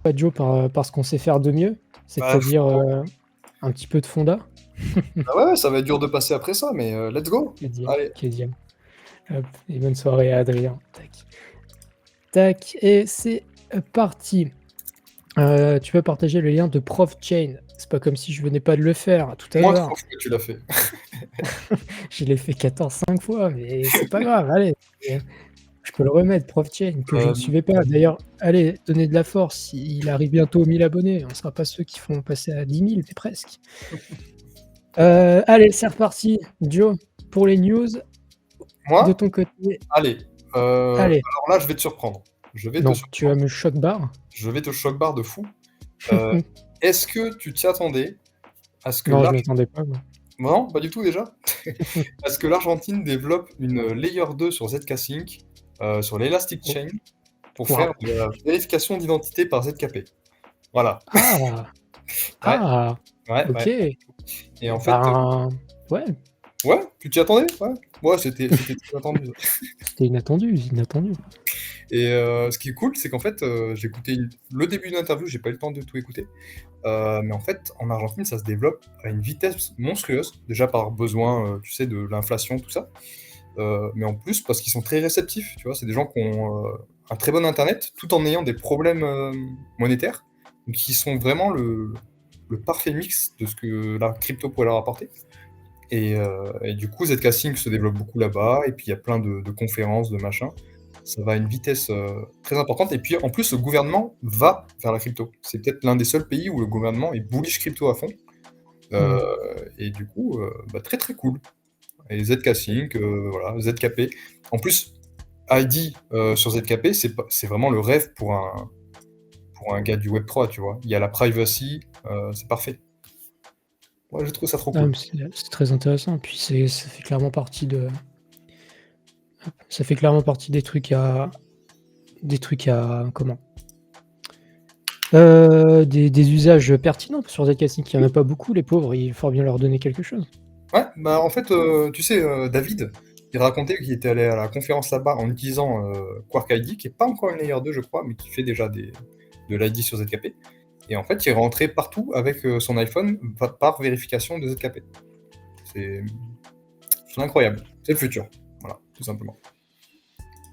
pas Joe par ce qu'on sait faire de mieux, Bah, c'est-à-dire un petit peu de fonda. ah ouais, ça va être dur de passer après ça, mais let's go. Allez. Kediam. Hop, et bonne soirée à Adrien. Tac. Tac, et c'est parti. Tu peux partager le lien de ProfChain. C'est pas comme si je venais pas de le faire tout à Moi, l'heure. trop que tu l'as fait. Je l'ai fait 14-5 fois, mais c'est pas grave, allez. Je peux le remettre, ProfChain, que je ne suivais pas. D'ailleurs, allez, donnez de la force. Il arrive bientôt aux 1000 abonnés. On ne sera pas ceux qui font passer à 10 000, mais presque. Allez, c'est reparti. Joe, pour les news, de Moi? ton côté. Allez. Allez, Alors là, je vais te surprendre. Je vais te non, tu vas surprendre. me choc barre. Je vais te choc barre de fou. Euh, Est-ce que tu t'y attendais à ce que Non, je l'Argentine... m'y attendais pas, moi. Non, pas du tout déjà. À ce que l'Argentine développe une Layer 2 sur ZK-Sync, sur l'Elastic Chain, pour faire Waouh. de la vérification d'identité par ZKP. Voilà. Ah, Ouais, ah, ouais, ok. ouais. Et en fait, Ben, ouais, ouais, tu t'y attendais? Ouais. Ouais, c'était très attendu, ça. c'était inattendu, inattendu. Et ce qui est cool, c'est qu'en fait, j'ai écouté le début de l'interview, j'ai pas eu le temps de tout écouter. Mais en fait, en Argentine, ça se développe à une vitesse monstrueuse, déjà par besoin, tu sais, de l'inflation, tout ça. Mais en plus, parce qu'ils sont très réceptifs, tu vois, c'est des gens qui ont un très bon internet, tout en ayant des problèmes monétaires, donc qui sont vraiment le parfait mix de ce que la crypto pourrait leur apporter. Et du coup, ZK Sync se développe beaucoup là-bas, et puis il y a plein de conférences, de machins. Ça va à une vitesse très importante. Et puis en plus, le gouvernement va vers la crypto. C'est peut-être l'un des seuls pays où le gouvernement est bullish crypto à fond. Hmm. Et du coup, bah, très très cool. Et ZK Sync, voilà, ZKP. En plus, ID sur ZKP, c'est vraiment le rêve pour un gars du Web3, tu vois. Il y a la privacy, c'est parfait. Ouais, je trouve ça trop Ah, cool. mais c'est très intéressant. Puis ça fait clairement partie de. Ça fait clairement partie des trucs à. Des trucs à. Comment des usages pertinents sur ZK-Sync. Il n'y en a pas beaucoup, les pauvres. Il faut bien leur donner quelque chose. Ouais, bah en fait, tu sais, David, il racontait qu'il était allé à la conférence là-bas en utilisant Quark ID, qui est pas encore une layer 2, je crois, mais qui fait déjà de l'ID sur ZKP. Et en fait, il est rentré partout avec son iPhone par vérification de ZKP. C'est c'est incroyable. C'est le futur. Voilà, tout simplement.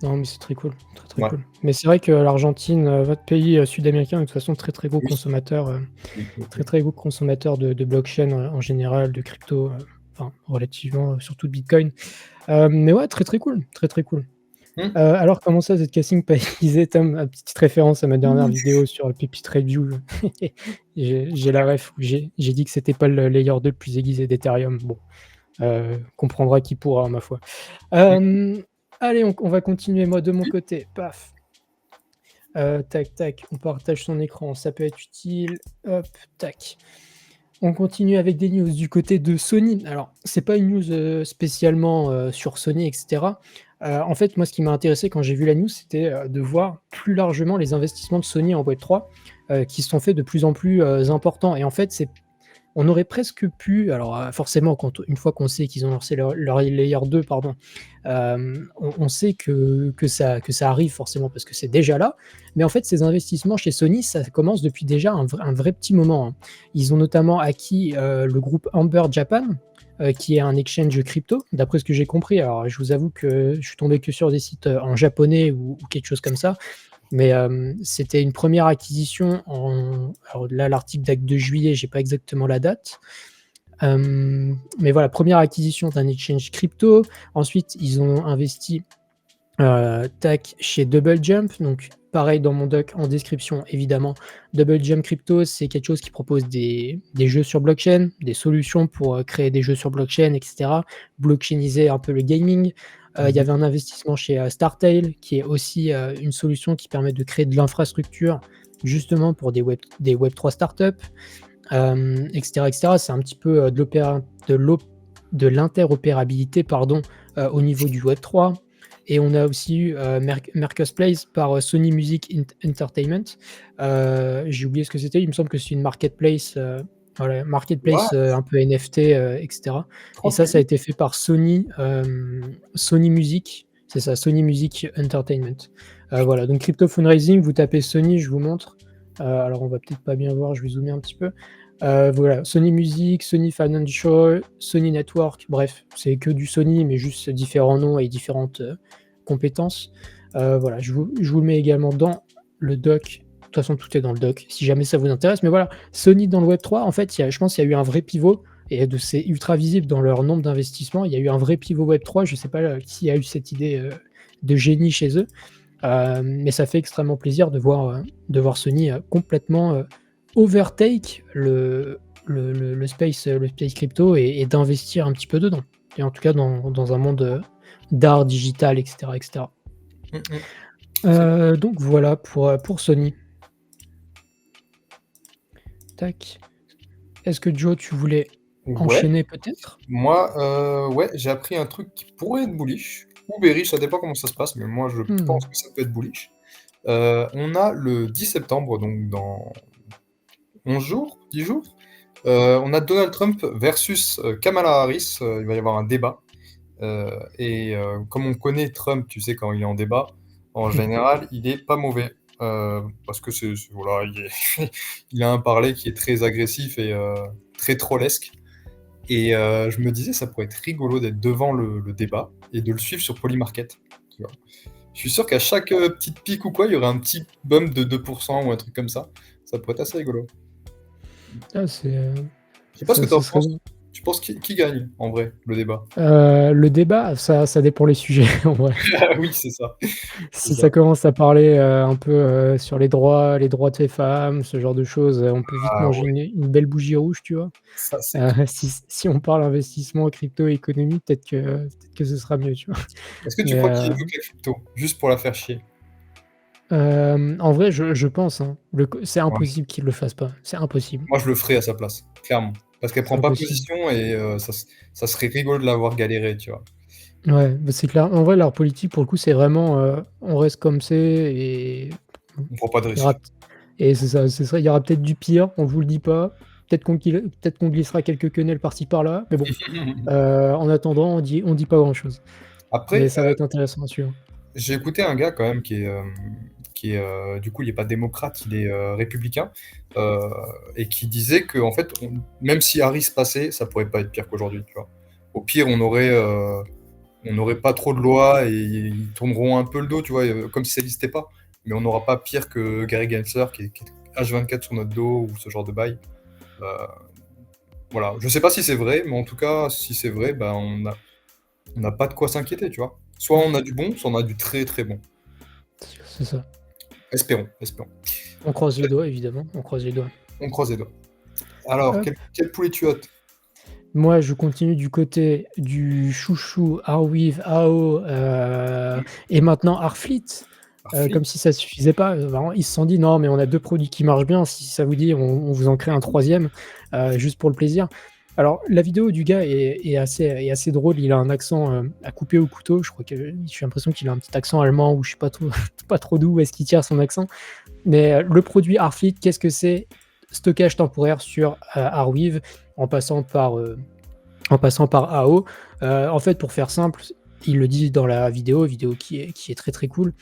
Non, mais c'est très cool. Très, très Ouais. cool. Mais c'est vrai que l'Argentine, votre pays sud-américain, est de toute façon, très, très gros Oui. consommateur. Oui, oui, Très, oui. très gros consommateur de blockchain en général, de crypto. Enfin, relativement, surtout de Bitcoin. Mais ouais, très, très cool. Très, très cool. Hmm. Alors, comment ça, ZK-Sync pas aiguisé, Tom? Petite référence à ma dernière vidéo sur Pipit Review. J'ai la ref où j'ai dit que c'était pas le layer 2 le plus aiguisé d'Ethereum. Bon, comprendra qui pourra, ma foi. Allez, on va continuer, moi, de mon côté. Paf. Tac, tac, on partage son écran, ça peut être utile. Hop, tac. On continue avec des news du côté de Sony. Alors, c'est pas une news spécialement sur Sony, etc. En fait, moi, ce qui m'a intéressé quand j'ai vu la news, c'était de voir plus largement les investissements de Sony en Web3 qui se sont faits de plus en plus importants. Et en fait, on aurait presque pu, alors forcément, une fois qu'on sait qu'ils ont lancé leur Layer 2, pardon, on sait que ça arrive forcément parce que c'est déjà là. Mais en fait, ces investissements chez Sony, ça commence depuis déjà un vrai petit moment, hein. Ils ont notamment acquis le groupe Amber Japan, qui est un exchange crypto, d'après ce que j'ai compris. Alors, je vous avoue que je suis tombé que sur des sites en japonais ou quelque chose comme ça. Mais c'était une première acquisition alors là, l'article date de juillet, j'ai pas exactement la date. Mais voilà, première acquisition d'un exchange crypto. Ensuite, ils ont investi tac, chez Double Jump. Donc, pareil dans mon doc en description, évidemment. Double Jump Crypto, c'est quelque chose qui propose des jeux sur blockchain, des solutions pour créer des jeux sur blockchain, etc. Blockchainiser un peu le gaming. Il y avait un investissement chez Startail, qui est aussi une solution qui permet de créer de l'infrastructure justement pour des Web3 startups, etc., etc. C'est un petit peu de l'interopérabilité pardon, au niveau du Web3. Et on a aussi eu Marketplace par Sony Music Entertainment. J'ai oublié ce que c'était. Il me semble que c'est une marketplace, voilà, Ouais, marketplace un peu NFT, etc. Et ça a tranquille. été fait par Sony Music. C'est ça, Sony Music Entertainment. Voilà, donc crypto fundraising, vous tapez Sony, je vous montre. Alors on va peut-être pas bien voir, je vais zoomer un petit peu. Voilà, Sony Music, Sony Financial, Sony Network, bref, c'est que du Sony, mais juste différents noms et différentes, compétences. Voilà, je vous le mets également dans le doc. De toute façon, tout est dans le doc, si jamais ça vous intéresse. Mais voilà, Sony dans le Web3, en fait, je pense qu'il y a eu un vrai pivot et c'est ultra visible dans leur nombre d'investissements. Il y a eu un vrai pivot Web3. Je sais pas qui a eu cette idée de génie chez eux, mais ça fait extrêmement plaisir de voir Sony complètement overtake le space crypto et d'investir un petit peu dedans. Et en tout cas, dans un monde d'art digital, etc. etc. Donc voilà pour Sony. Tac. Est-ce que Joe, tu voulais Ouais, enchaîner peut-être? moi, ouais, j'ai appris un truc qui pourrait être bullish ou bearish, ça dépend comment ça se passe, mais moi je pense que ça peut être bullish. On a le 10 septembre, donc dans 11 jours, 10 jours, on a Donald Trump versus Kamala Harris. Il va y avoir un débat. Comme on connaît Trump, tu sais, quand il est en débat, en général, il est pas mauvais. Parce que voilà, il a un parler qui est très agressif et très trollesque. Et je me disais, ça pourrait être rigolo d'être devant le débat et de le suivre sur Polymarket. Tu vois. Je suis sûr qu'à chaque petite pique ou quoi, il y aurait un petit bump de 2% ou un truc comme ça. Ça pourrait être assez rigolo. Ah, c'est, Je sais pas ce que ça t'en serait penses. bien. Tu penses qui gagne, en vrai, le débat? Le débat, ça dépend les sujets, en vrai. Ah oui, c'est ça. C'est Si ça. ça commence à parler, un peu, sur les droits des femmes, ce genre de choses, on peut vite Ah manger ouais, une belle bougie rouge, tu vois? ça c'est clair. Si on parle investissement, crypto, économie, peut-être que ce sera mieux, tu vois? Est-ce que tu Mais, crois qu'il évoque la crypto, juste pour la faire chier? en vrai, je pense, hein, c'est Ouais. impossible qu'il le fasse pas. C'est impossible. Moi, je le ferais à sa place, clairement. Parce qu'elle C'est prend pas impossible. position et ça serait rigolo de la voir galérer, tu vois? Ouais, bah, c'est clair. En vrai, leur politique, pour le coup, c'est vraiment, on reste comme c'est et On prend pas de il y aura risque. et c'est ça, il y aura peut-être du pire, on vous le dit pas. Peut-être qu'on glissera quelques quenelles par-ci par-là, mais bon, en attendant, on dit pas grand-chose. Mais Après, ça va être intéressant à suivre. j'ai écouté un gars quand même du coup, il est pas démocrate, il est républicain, heu et qui disait qu'en fait, même si Harris passait, ça pourrait pas être pire qu'aujourd'hui, tu vois? Au pire, on n'aurait pas trop de lois et ils tourneront un peu le dos, tu vois, comme si ça n'existait pas. Mais on n'aura pas pire que Gary Gensler qui est H24 sur notre dos ou ce genre de bail. Euh, voilà. Je sais pas si c'est vrai, mais en tout cas, si c'est vrai, ben, on n'a pas de quoi s'inquiéter, tu vois. Soit Mmh. on a du bon, soit on a du très très bon. C'est ça. Espérons, espérons. On croise les doigts, évidemment, on croise les doigts. On croise les doigts. Alors, Hop. quel poulet tu as? Moi, je continue du côté du chouchou Arweave, AO, et maintenant Arfleet. Arfli. Comme si ça suffisait pas, vraiment, ils se sont dit: «Non, mais on a 2 produits qui marchent bien, si ça vous dit, on vous en crée un troisième juste pour le plaisir». Alors la vidéo du gars est assez drôle, il a un accent, à couper au couteau. Je crois que j'ai l'impression qu'il a un petit accent allemand ou je sais pas trop pas trop d'où est-ce qu'il tire son accent. Mais, le produit Arfleet, qu'est-ce que c'est? Stockage temporaire sur, Arweave en passant par AO. En fait, pour faire simple, il le dit dans la vidéo qui est très, très cool.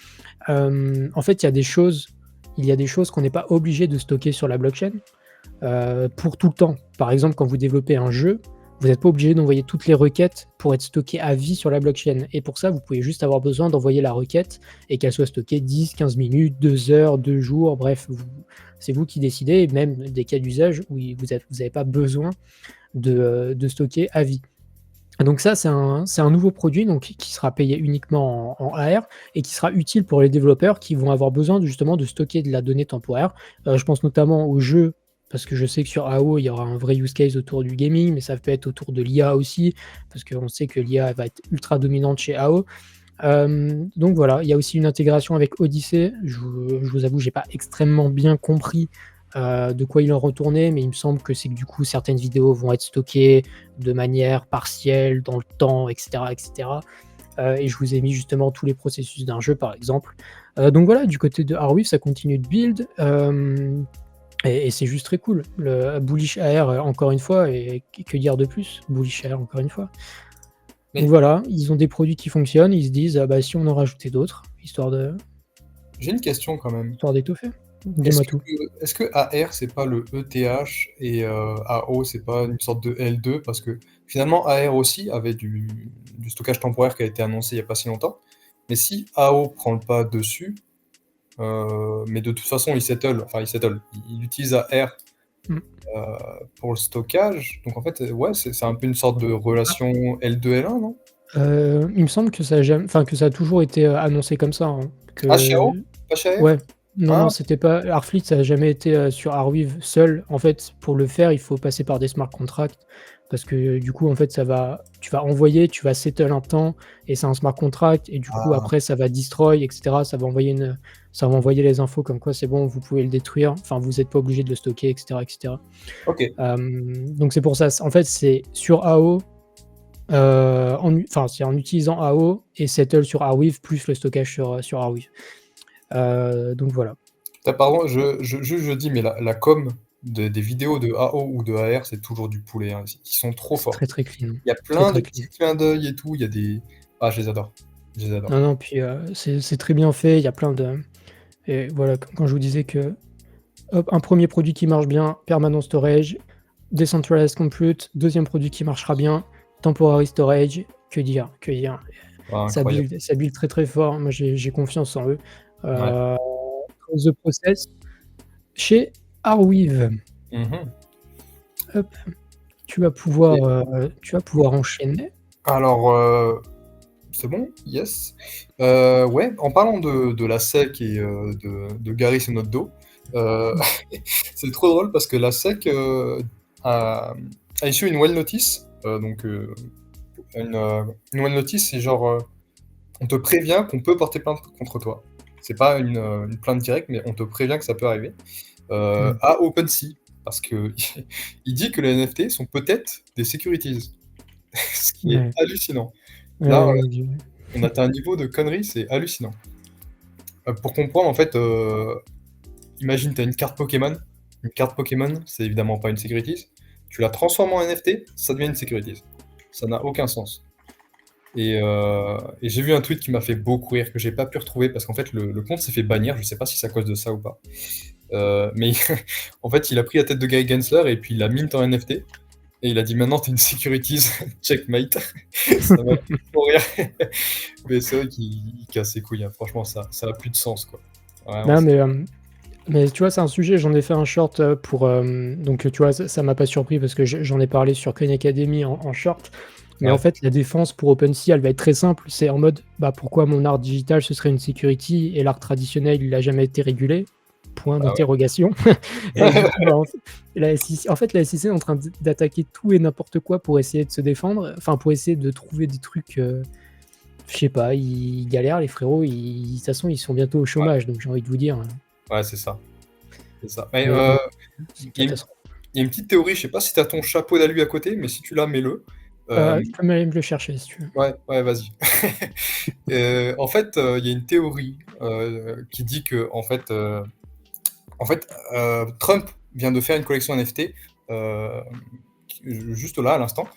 En fait, il y a des choses qu'on n'est pas obligé de stocker sur la blockchain, pour tout le temps. Par exemple, quand vous développez un jeu, vous n'êtes pas obligé d'envoyer toutes les requêtes pour être stockées à vie sur la blockchain et pour ça, vous pouvez juste avoir besoin d'envoyer la requête et qu'elle soit stockée 10-15 minutes, 2 heures, 2 jours, bref, c'est vous qui décidez et même des cas d'usage où vous avez pas besoin de stocker à vie. Donc ça, c'est un nouveau produit donc qui sera payé uniquement en AR et qui sera utile pour les développeurs qui vont avoir besoin justement de stocker de la donnée temporaire. Je pense notamment aux jeux, parce que je sais que sur AO, il y aura un vrai use case autour du gaming, mais ça peut être autour de l'IA aussi, parce qu'on sait que l'IA va être ultra dominante chez AO. Donc voilà, il y a aussi une intégration avec Odyssey. Je vous avoue, j'ai pas extrêmement bien compris de quoi il en retournait, mais il me semble que c'est que du coup certaines vidéos vont être stockées de manière partielle dans le temps, etc., etc. Et je vous ai mis justement tous les processus d'un jeu, par exemple. Donc voilà, du côté de Arweave, ça continue de build. Et c'est juste très cool. Le Bullish AR, encore une fois, et que dire de plus? Bullish AR, encore une fois. Donc Mais voilà, ils ont des produits qui fonctionnent, ils se disent: «Ah bah, si on en rajoutait d'autres», histoire j'ai une question quand même. d'étoffer. Dis-moi tout. Est-ce que AR, c'est pas le ETH et AO, c'est pas une sorte de L2? Parce que finalement, AR aussi avait du stockage temporaire qui a été annoncé il y a pas si longtemps. Mais si AO prend le pas dessus, mais de toute façon, il utilise AR Mmh. pour le stockage. Donc en fait, ouais, c'est un peu une sorte de relation L2, L1, non? Il me semble que ça a que ça a toujours été, annoncé comme ça, hein, Ah, chez AO? que Pas chez AR? ouais. Non, Ah, non, c'était pas Arfleet, ça a jamais été, sur Arweave seul. En fait, pour le faire, il faut passer par des smart contracts parce que, du coup, en fait, tu vas envoyer, tu vas settle un temps et c'est un smart contract et du coup, ah, après, ça va destroy et cetera. Ça va envoyer les infos comme quoi c'est bon, vous pouvez le détruire. Enfin, vous êtes pas obligé de le stocker et cetera et cetera. OK. Donc c'est pour ça. En fait, c'est sur AO, c'est en utilisant AO et settle sur Arweave plus le stockage sur Arweave. Donc voilà. Pardon, je dis, mais la com des vidéos de AO ou de AR, c'est toujours du poulet, hein. Ils sont trop C'est forts. très, très clean. Il y a Très, plein de très clean. petits clins d'œil et tout, il y a des ah, je les adore. Je les adore. Non, non, puis, c'est très bien fait. Il y a plein de et voilà, quand je vous disais que, hop, un premier produit qui marche bien, permanent storage, decentralized compute, deuxième produit qui marchera bien, temporary storage, que dire? Que dire? Ah, incroyable. Ça build très, très fort. Moi, j'ai confiance en eux. Ouais. Heu, the process chez Arweave. Mmh. Hop, Et tu vas pouvoir enchaîner. alors, c'est bon? Yes. Ouais, en parlant de la SEC et de Gary sur notre dos, heu, Mmh. c'est trop drôle parce que la SEC, a a issu une well notice, une well notice, c'est genre, on te prévient qu'on peut porter plainte contre toi. C'est pas une plainte directe, mais on te prévient que ça peut arriver, Mmh. à OpenSea. Parce que il dit que les NFT sont peut-être des securities, ce qui est Ouais. hallucinant. Ouais, Là, ouais, du on atteint un niveau de conneries, c'est hallucinant. Pour comprendre, en fait, imagine, tu as une carte Pokémon. Une carte Pokémon, c'est évidemment pas une securities. Tu la transformes en NFT, ça devient une securities. Ça n'a aucun sens. Et j'ai vu un tweet qui m'a fait beaucoup rire, que j'ai pas pu retrouver parce qu'en fait, le compte s'est fait bannir. Je sais pas si c'est à cause de ça ou pas. Mais en fait, il a pris la tête de Gary Gensler et puis il l'a mint en NFT. Et il a dit maintenant, t'es une securities, checkmate. Ça m'a fait trop rire. Mais c'est vrai qu'il casse ses couilles, hein. Franchement, ça a plus de sens, quoi. Vraiment, non, c'est. mais tu vois, c'est un sujet, j'en ai fait un short, pour, donc, tu vois, ça m'a pas surpris parce que j'en ai parlé sur Coin Academy en short. Mais en Ouais. fait, la défense pour OpenSea, elle va être très simple. C'est en mode, bah, pourquoi mon art digital, ce serait une security et l'art traditionnel, il a jamais été régulé? Point Bah d'interrogation. Et du coup, bah, la SEC est en train d'attaquer tout et n'importe quoi pour essayer de se défendre, enfin, pour essayer de trouver des trucs, je sais pas, ils galèrent les frérots, de toute façon, ils sont bientôt au ouais, chômage, donc j'ai envie de vous dire, ouais, c'est ça. C'est ça. Mais mais c'est une il y a une catastrophe. il y a une petite théorie, je sais pas si tu as ton chapeau d'alu à côté, mais si tu l'as, mets-le. Tu peux aller me le chercher si tu veux. Ouais, ouais, vas-y. En fait, il y a une théorie, qui dit qu'en fait, Trump vient de faire une collection NFT, heu, juste là, à l'instant,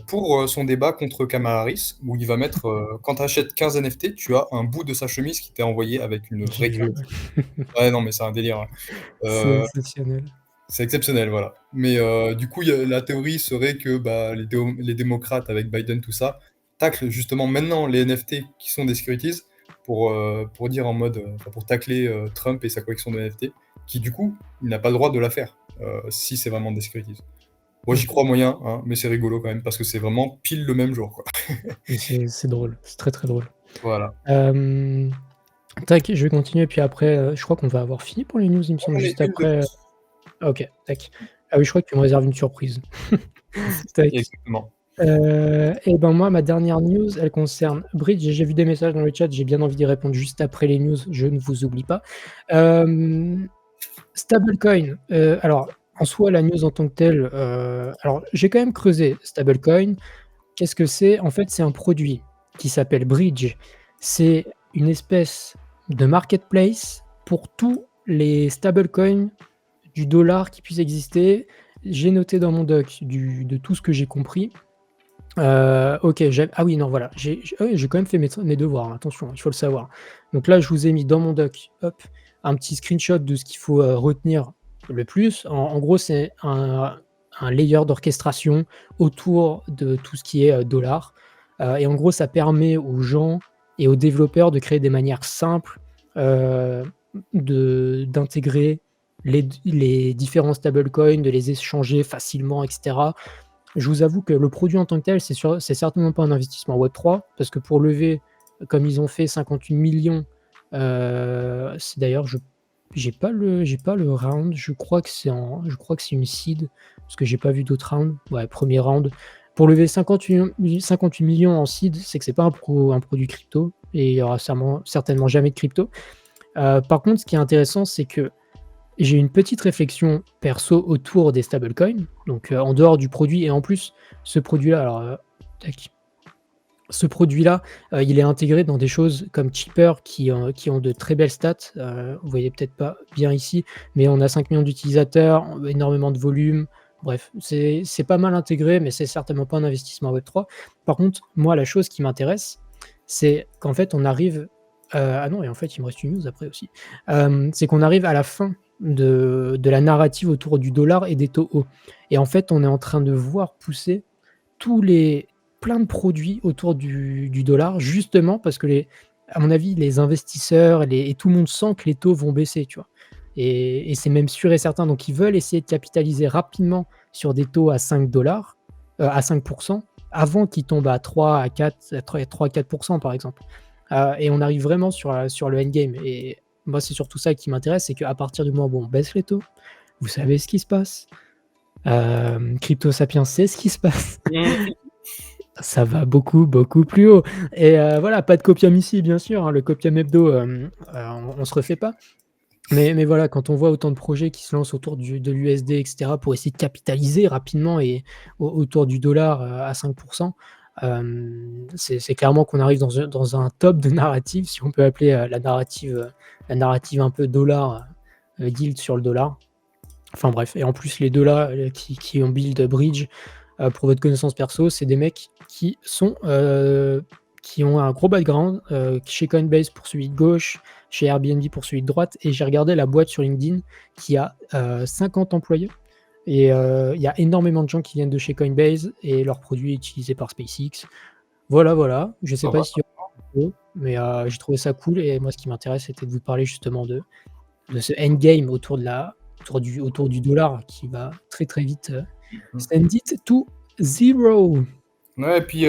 pour, son débat contre Kamala Harris, où il va mettre, quand tu achètes 15 NFT, tu as un bout de sa chemise qui t'est envoyé avec une J'ai vraie vu, carte. ouais. Ouais, non, mais c'est un délire, hein. C'est Heu, exceptionnel. c'est exceptionnel, voilà. Mais du coup, la théorie serait que, bah, les démocrates avec Biden, tout ça, taclent justement maintenant les NFT qui sont des securities pour dire en mode, pour tacler, Trump et sa collection de NFT, qui du coup, il n'a pas le droit de la faire, si c'est vraiment des securities. Moi, Mmh. j'y crois moyen, hein, mais c'est rigolo quand même parce que c'est vraiment pile le même jour, quoi. Mais c'est drôle, c'est très, très drôle. Voilà. Hem, tac, je vais continuer puis après, je crois qu'on va avoir fini pour les news, il me semble J'en ai juste une de après, plus. OK, tac. Ah oui, je crois que tu me réserves une surprise. Tac. Exactement. Et ben, moi, ma dernière news, elle concerne Bridge. J'ai vu des messages dans le chat, j'ai bien envie d'y répondre juste après les news, je ne vous oublie pas. Hem, Stablecoin, alors, en soi, la news en tant que telle, alors j'ai quand même creusé stablecoin. Qu'est-ce que c'est? En fait, c'est un produit qui s'appelle Bridge. C'est une espèce de marketplace pour tous les stablecoins du dollar qui puissent exister. J'ai noté dans mon doc de tout ce que j'ai compris. OK, ah oui, non, voilà, j'ai quand même fait mes devoirs, hein, attention, il faut le savoir. Donc là, je vous ai mis dans mon doc, hop, un petit screenshot de ce qu'il faut, retenir le plus. En gros, c'est un layer d'orchestration autour de tout ce qui est, dollar, et en gros, ça permet aux gens et aux développeurs de créer des manières simples, heu, d'intégrer les différents stablecoins, de les échanger facilement et cetera. Je vous avoue que le produit en tant que tel, c'est certainement pas un investissement Web3 parce que pour lever, comme ils ont fait 58 millions, c'est d'ailleurs j'ai pas le round, je crois que c'est une seed parce que j'ai pas vu d'autres rounds. Ouais, premier round. Pour lever 58 millions en seed, c'est que c'est pas un produit crypto et il y aura certainement jamais de crypto. Par contre, ce qui est intéressant, c'est que j'ai une petite réflexion perso autour des stablecoins, donc en dehors du produit et en plus, ce produit-là, alors, tac, ce produit-là, il est intégré dans des choses comme Cheaper qui ont de très belles stats. Vous voyez peut-être pas bien ici, mais on a 5 millions d'utilisateurs, énormément de volume. Bref, c'est pas mal intégré, mais c'est certainement pas un investissement Web3. Par contre, moi, la chose qui m'intéresse, c'est qu'en fait, on arrive, ah non et en fait, il me reste une news après aussi. C'est qu'on arrive à la fin de la narrative autour du dollar et des taux hauts et en fait, on est en train de voir pousser tous les plein de produits autour du dollar, justement parce que à mon avis, les investisseurs et tout le monde sent que les taux vont baisser, tu vois? Et c'est même sûr et certain, donc ils veulent essayer de capitaliser rapidement sur des taux à 5 à 5 avant qu'ils tombent à 3 à 4 à 3-4 par exemple. Et on arrive vraiment sur le endgame et moi, c'est surtout ça qui m'intéresse, c'est qu'à partir du moment où on baisse les taux, vous savez ce qui se passe. Crypto Sapiens sait ce qui se passe. Mmh. Ça va beaucoup, beaucoup plus haut et voilà, pas de copiam ici, bien sûr, hein, le copiam hebdo, on se refait pas. Mais voilà, quand on voit autant de projets qui se lancent autour de l'USD et cetera pour essayer de capitaliser rapidement et autour du dollar, à 5 c'est clairement qu'on arrive dans un top de narrative, si on peut appeler, la narrative un peu dollar, yield sur le dollar. Enfin bref et en plus les 2 là, qui ont build Bridge, pour votre connaissance perso, c'est des mecs qui ont un gros background, chez Coinbase pour celui de gauche, chez Airbnb pour celui de droite et j'ai regardé la boîte sur LinkedIn qui a, 50 employés et il y a énormément de gens qui viennent de chez Coinbase et leur produit est utilisé par SpaceX. Voilà, voilà. Je sais Ça pas va, si mais j'ai trouvé ça cool et moi ce qui m'intéresse, c'était de vous parler justement de ce endgame autour du dollar qui va très, très vite, mmh. send it to zero. Ouais et puis,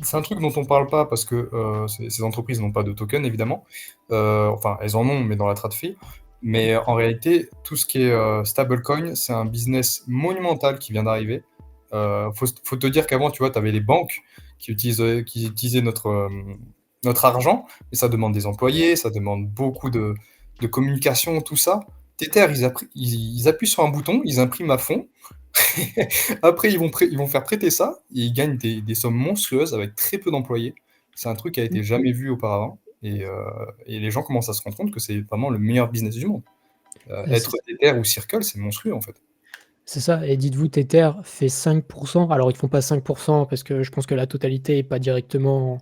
c'est un truc dont on parle pas parce que, ces entreprises n'ont pas de token évidemment. Enfin, elles en ont, mais dans la TradFi. Mais en réalité, tout ce qui est, stablecoin, c'est un business monumental qui vient d'arriver. Faut te dire qu'avant, tu vois, tu avais les banques qui utilisaient notre argent et ça demande des employés, ça demande beaucoup de communication, tout ça. Tether, ils appuient sur un bouton, ils impriment à fond. Après, ils vont faire prêter ça et ils gagnent des sommes monstrueuses avec très peu d'employés. C'est un truc qui a été jamais vu auparavant et les gens commencent à se rendre compte que c'est vraiment le meilleur business du monde. Et Être Tether ou Circle, c'est monstrueux, en fait. c'est ça et dites-vous Tether fait 5. Alors ils font pas 5 parce que je pense que la totalité est pas directement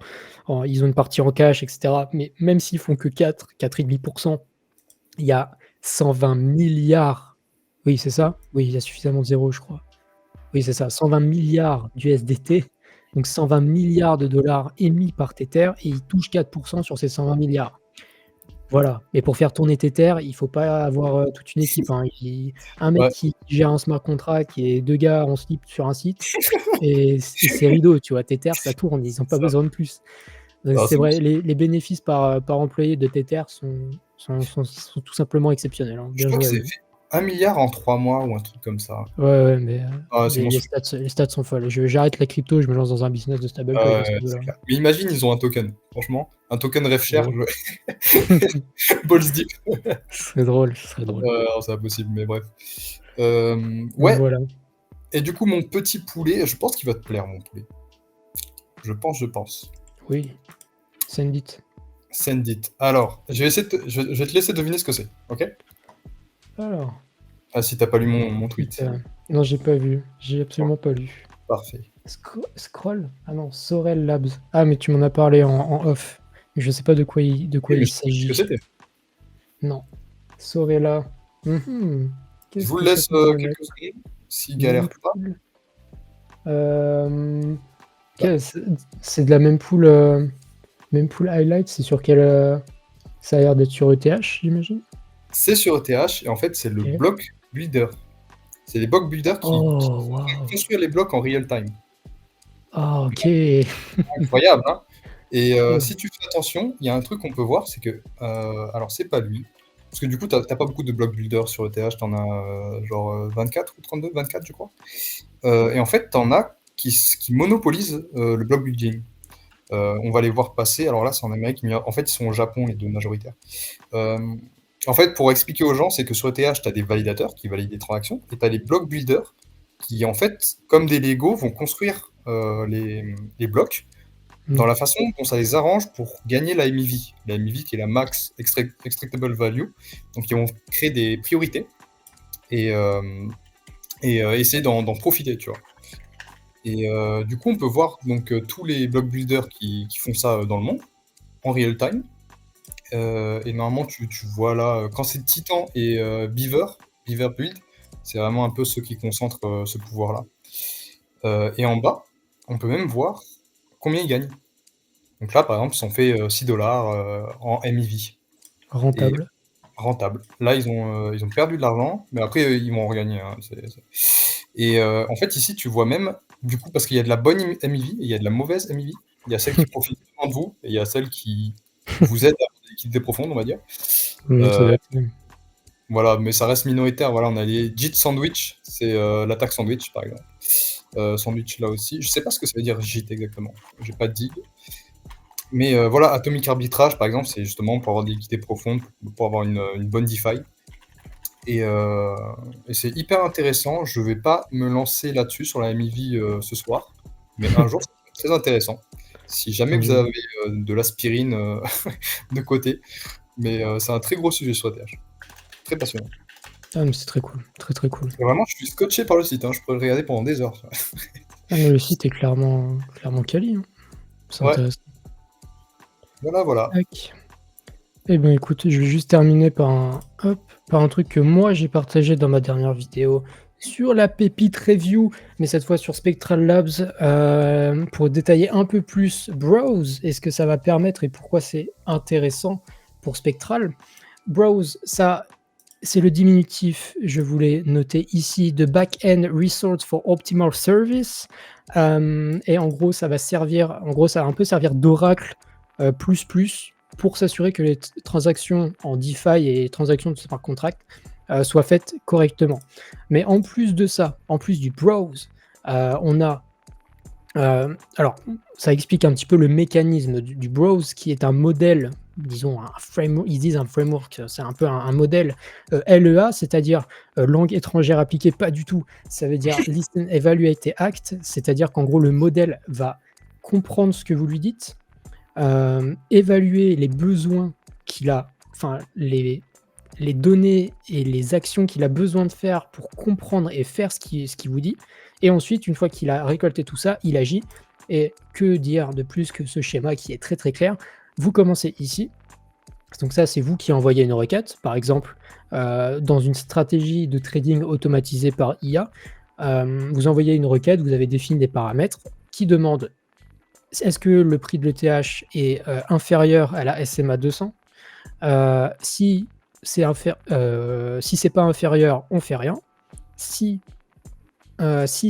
ils ont une partie en cash et cetera, mais même s'ils font que 4,5 il y a 120 000 000 oui, c'est ça? Oui, il y a suffisamment de zéros, je crois. Oui, c'est ça, 120 000 000 d'USDT, donc 120 000 000 de dollars émis par Tether et ils touchent 4 sur ces 120 000 000. Voilà, mais pour faire tourner Tether, il faut pas avoir, toute une équipe, hein. Un mec Ouais, qui gère un smart contract et 2 gars en slip sur un site et c'est rideau, tu vois? Tether, ça tourne, ils ont pas c'est ça. besoin de plus. Donc Non, c'est c'est vrai, monstrueux. les bénéfices par employé de Tether sont tout simplement exceptionnels, hein. Je Bien crois joué que à c'est eux. fait 1 milliard en 3 mois ou un truc comme ça. Ouais, ouais, mais Ah, c'est monstrueux. les stats sont folles. J'arrête la crypto, je me lance dans un business de stablecoin à ce C'est niveau-là. clair. Mais imagine, ils ont un token. Franchement, un token Ce serait Revshare, drôle. Balls deep. Ce serait drôle, ce serait drôle. Non, c'est impossible, mais bref. Donc Ouais, voilà. et du coup, mon petit poulet, je pense qu'il va te plaire, mon poulet. Je pense. Oui, send it. Send it. Alors, je vais te laisser deviner ce que c'est, OK? Alors, Ah, si t'as pas lu mon tweet. non, j'ai pas vu. J'ai Bon. absolument pas lu. Parfait. Scroll? Ah non, Sorel Labs. Ah, mais tu m'en as parlé en off. Je sais pas de quoi Oui, mais il je sais pas ce que s'agit. c'était. Non. Sorella. Je Qu'est-ce vous que ça laisse pourrait quelques mettre? secondes, s'il galère pas. Mempool. Euh, Bah, c'est de la Mempool Highlight, c'est sur quel. Ça a l'air d'être sur ETH, j'imagine. c'est sur ETH et en fait, c'est le Ok. block builder. C'est les block builders qui Oh, vont waouh. construire les blocs en real time. Ah, ok. Incroyable, hein? Et Oh. si tu fais attention, il y a un truc qu'on peut voir, c'est que, alors c'est pas lui, parce que du coup, tu as pas beaucoup de block builders sur ETH, tu en as, genre, 24 ou 32, 24 je crois. Et en fait, tu en as qui monopolisent, le block building. On va les voir passer, alors là, c'est en Amérique, mais en fait, ils sont au Japon, les 2 majoritaires. Hem, En fait, pour expliquer aux gens, c'est que sur ETH, tu as des validateurs qui valident des transactions et tu as les block builders qui, en fait, comme des Lego, vont construire, les blocs dans la façon dont ça les arrange pour gagner la MEV. La MEV qui est la Max Extractable Value. Donc ils vont créer des priorités et, essayer d'en profiter, tu vois. Et du coup, on peut voir donc tous les block builders qui font ça dans le monde, en real time. Et normalement, tu vois là, quand c'est Titan et Beaver Build, c'est vraiment un peu ceux qui concentrent ce pouvoir-là. Et en bas, on peut même voir combien ils gagnent. Donc là, par exemple, ils ont fait $6 en MEV et Rentable. rentable. Là, ils ont perdu de l'argent, mais après, ils vont en regagner, hein, et en fait, ici, tu vois même, du coup, parce qu'il y a de la bonne MEV et il y a de la mauvaise MEV. Il y a celle qui profite vraiment de vous et il y a celle qui vous aide à avoir des liquidités profondes, on va dire. Ça doit Euh, être. voilà, mais ça reste minoritaire. Voilà, on a les JIT Sandwich, c'est l'attaque sandwich, par exemple. Sandwich là aussi. Je sais pas ce que ça veut dire JIT exactement. J'ai pas de dig. Mais voilà, Atomic Arbitrage, par exemple, c'est justement pour avoir des liquidités profondes, pour avoir une bonne DeFi. Et, euh, et c'est hyper intéressant. Je vais pas me lancer là-dessus sur la MEV ce soir, mais un jour, c'est très intéressant. Si jamais vous avez de l'aspirine de côté, mais c'est un très gros sujet sur ETH. Très passionnant. Ah, mais c'est très cool. Très très cool. Et vraiment, je suis scotché par le site. Hein. Je pourrais le regarder pendant des heures. Ah, mais le site est clairement quali, hein. C'est Ouais, intéressant. voilà, voilà. Tac. Eh ben écoute, je vais juste terminer par un truc que moi j'ai partagé dans ma dernière vidéo sur la pépite review, mais cette fois sur Spectral Labs, pour détailler un peu plus Browse et ce que ça va permettre et pourquoi c'est intéressant pour Spectral. Browse, ça, c'est le diminutif, je voulais noter ici, de Back-end Resource for Optimal Service. Et en gros, ça va un peu servir d'oracle plus pour s'assurer que les transactions en DeFi et transactions de smart contract soient faites correctement. Mais en plus de ça, en plus du browse, on a alors, ça explique un petit peu le mécanisme du browse, qui est un modèle, disons un framework. Ils disent un framework, c'est un peu un modèle LEA, c'est-à-dire langue étrangère appliquée, pas du tout. Ça veut dire Listen, Evaluate et Act, c'est-à-dire qu'en gros, le modèle va comprendre ce que vous lui dites, évaluer les besoins qu'il a, enfin les données et les actions qu'il a besoin de faire pour comprendre et faire ce qu'il vous dit. Et ensuite, une fois qu'il a récolté tout ça, il agit. Et que dire de plus que ce schéma qui est très très clair. Vous commencez ici. Donc ça, c'est vous qui envoyez une requête. Par exemple, dans une stratégie de trading automatisée par IA, vous envoyez une requête, vous avez défini des paramètres qui demandent est-ce que le prix de l'ETH est inférieur à la SMA 200. Si c'est pas inférieur, on fait rien. Si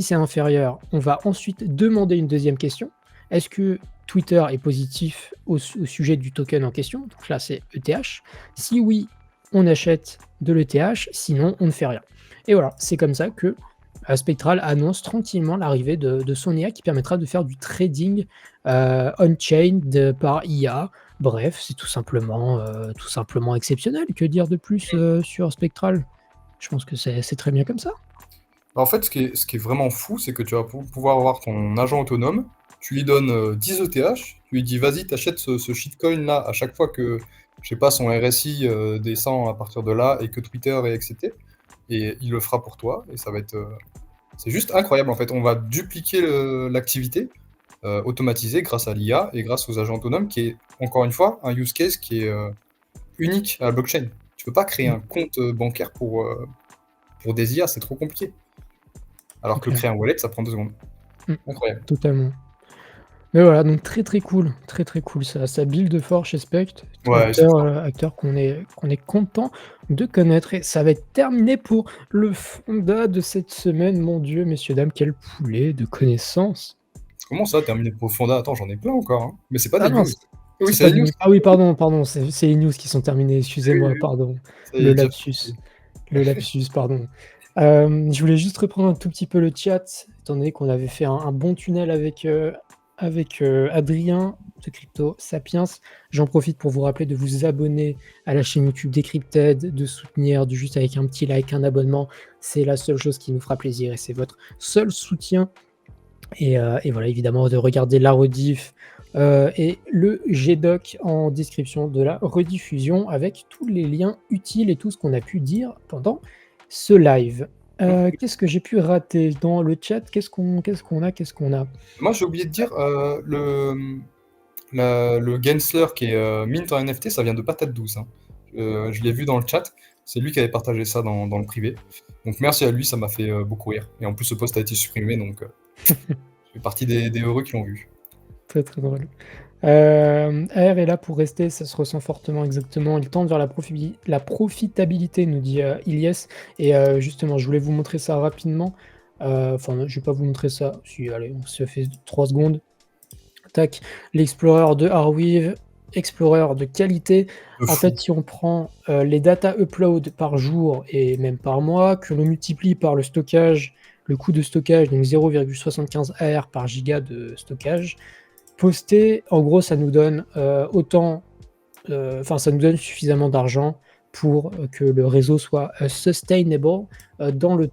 c'est inférieur, on va ensuite demander une deuxième question. Est-ce que Twitter est positif au sujet du token en question? Donc là, c'est ETH. Si oui, on achète de l'ETH, sinon on ne fait rien. Et voilà, c'est comme ça que Spectral annonce tranquillement l'arrivée de son IA qui permettra de faire du trading on-chain par IA. Bref, c'est tout simplement exceptionnel. Que dire de plus sur Spectral? Je pense que c'est très bien comme ça. En fait, ce qui est vraiment fou, c'est que tu vas pouvoir avoir ton agent autonome, tu lui donnes 10 ETH, tu lui dis vas-y, t'achètes ce shitcoin là à chaque fois que, je sais pas, son RSI descend à partir de là et que Twitter est accepté, et il le fera pour toi, et ça va être C'est juste incroyable en fait. On va dupliquer l'activité automatisée grâce à l'IA et grâce aux agents autonomes, qui est encore une fois un use case qui est unique à la blockchain. Tu peux pas créer Mmh, un compte bancaire pour des IA, c'est trop compliqué. c'est Alors que clair. créer un wallet, ça prend 2 secondes. Mmh, Incroyable. totalement. Mais voilà, donc très cool, très cool. Ça build fort chez Spect, Ouais, ils sont acteur, forts. acteur qu'on est content de connaître et ça va être terminé pour le fonda de cette semaine. Mon Dieu, messieurs, dames, quel poulet de connaissances! Comment ça, terminé Profanda? Attends, j'en ai plein encore, hein. Mais c'est pas Ah des news. mince, Oui, c'est c'est pas des des news. news. Ah oui, pardon, c'est les news qui sont terminées, Oui, oui, excusez-moi, oui. pardon. Ça y Le est, déjà lapsus, fini. le lapsus, pardon. Je voulais juste reprendre un tout petit peu le chat, étant donné qu'on avait fait un bon tunnel avec Adrien de Crypto Sapiens. J'en profite pour vous rappeler de vous abonner à la chaîne YouTube Decrypted, de soutenir juste avec un petit like, un abonnement. C'est la seule chose qui nous fera plaisir et c'est votre seul soutien. Et voilà, évidemment, de regarder la rediff et le GDoc en description de la rediffusion avec tous les liens utiles et tout ce qu'on a pu dire pendant ce live. Mmh. Qu'est-ce que j'ai pu rater dans le chat? Qu'est-ce qu'on a? Moi, j'ai oublié de dire, le Gensler qui est mint en NFT, ça vient de Patate Douce, hein. Je l'ai vu dans le chat, c'est lui qui avait partagé ça dans le privé. Donc merci à lui, ça m'a fait beaucoup rire. Et en plus, ce post a été supprimé, donc je fais partie des heureux qui l'ont vu. Très drôle. AR est là pour rester, ça se ressent fortement exactement. Il tend vers la profitabilité, nous dit Ilyes. Et justement, je voulais vous montrer ça rapidement. Enfin, non, je vais pas vous montrer ça. Si, allez, on se fait 3 secondes. Tac, l'Explorer de Arweave, Explorer de qualité. De En fou. fait, si on prend les data upload par jour et même par mois, que l'on multiplie par le stockage, le coût de stockage, donc 0,75 AR par giga de stockage, posté, en gros, ça nous donne autant, enfin, ça nous donne suffisamment d'argent pour que le réseau soit sustainable dans le.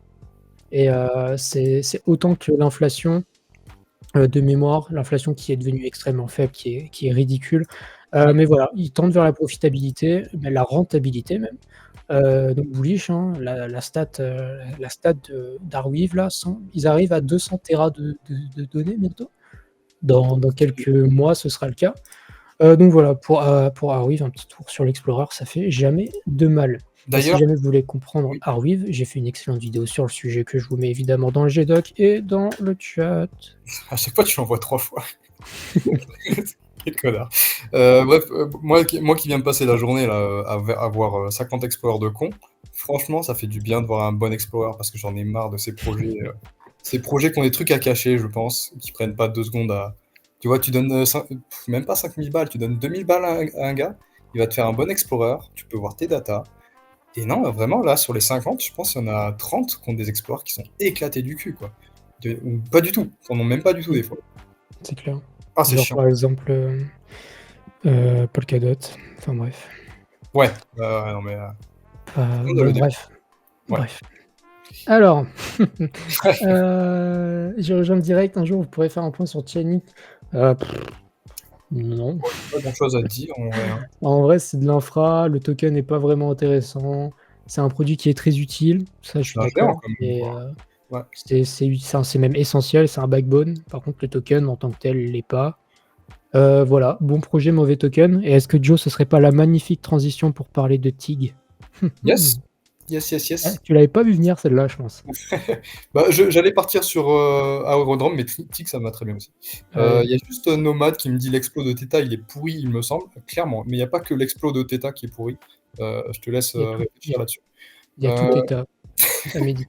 Et c'est autant que l'inflation de mémoire, l'inflation qui est devenue extrêmement faible, qui est ridicule. Ouais. Mais voilà, ils tendent vers la profitabilité, mais la rentabilité même. Donc bullish, hein, la stat d'Arweave là, ils arrivent à 200 téra de données bientôt. Dans quelques mois, ce sera le cas. Donc voilà, pour Arweave, un petit tour sur l'Explorer, ça fait jamais de mal. Et si D'ailleurs, jamais vous voulez comprendre oui, Arweave, j'ai fait une excellente vidéo sur le sujet que je vous mets évidemment dans le GDoc et dans le chat. à chaque fois, tu l'envoies 3 fois. Quel connard. Bref, moi qui viens de passer la journée là, à voir 50 Explorers de cons, franchement, ça fait du bien de voir un bon Explorer parce que j'en ai marre de ces projets qui ont des trucs à cacher, je pense, qui prennent pas 2 secondes à. Tu vois, tu donnes même pas 5000 balles, tu donnes 2000 balles à un gars, il va te faire un bon Explorer, tu peux voir tes datas. Et non, vraiment, là, sur les 50, je pense qu'il y en a 30 qui ont des Explorers qui sont éclatés du cul, quoi. Ou pas du tout, qui en ont même pas du tout, des fois. C'est clair. Ah, c'est Genre chiant. par exemple Polkadot. Enfin bref. Ouais, non mais. On doit Bon le dire. bref. Ouais. Bref. Alors, je rejoins le direct. Un jour, vous pourrez faire un point sur Chainlink. Euh, pff, non. Pas grand chose à dire en vrai, hein. En vrai, c'est de l'infra. Le token n'est pas vraiment intéressant. C'est un produit qui est très utile. Ça, je suis C'est un géant d'accord. quand même, Et quoi. Ouais. c'est même essentiel. C'est un backbone. Par contre, le token en tant que tel l'est pas. Voilà, bon projet, mauvais token. Et est-ce que Joe, ce serait pas la magnifique transition pour parler de TIG? Yes, yes, yes, Ah, yes. tu l'avais pas vu venir celle-là, je pense. Bah, j'allais partir sur Aerodrome, mais Tic, ça me va très bien aussi. Il y a juste Nomad qui me dit l'explo de Theta, il est pourri, il me semble, clairement. Mais il n'y a pas que l'explo de Theta qui est pourri. Je te laisse Il y a tout, il y réfléchir a, là-dessus. il y a tout Euh, état à méditer.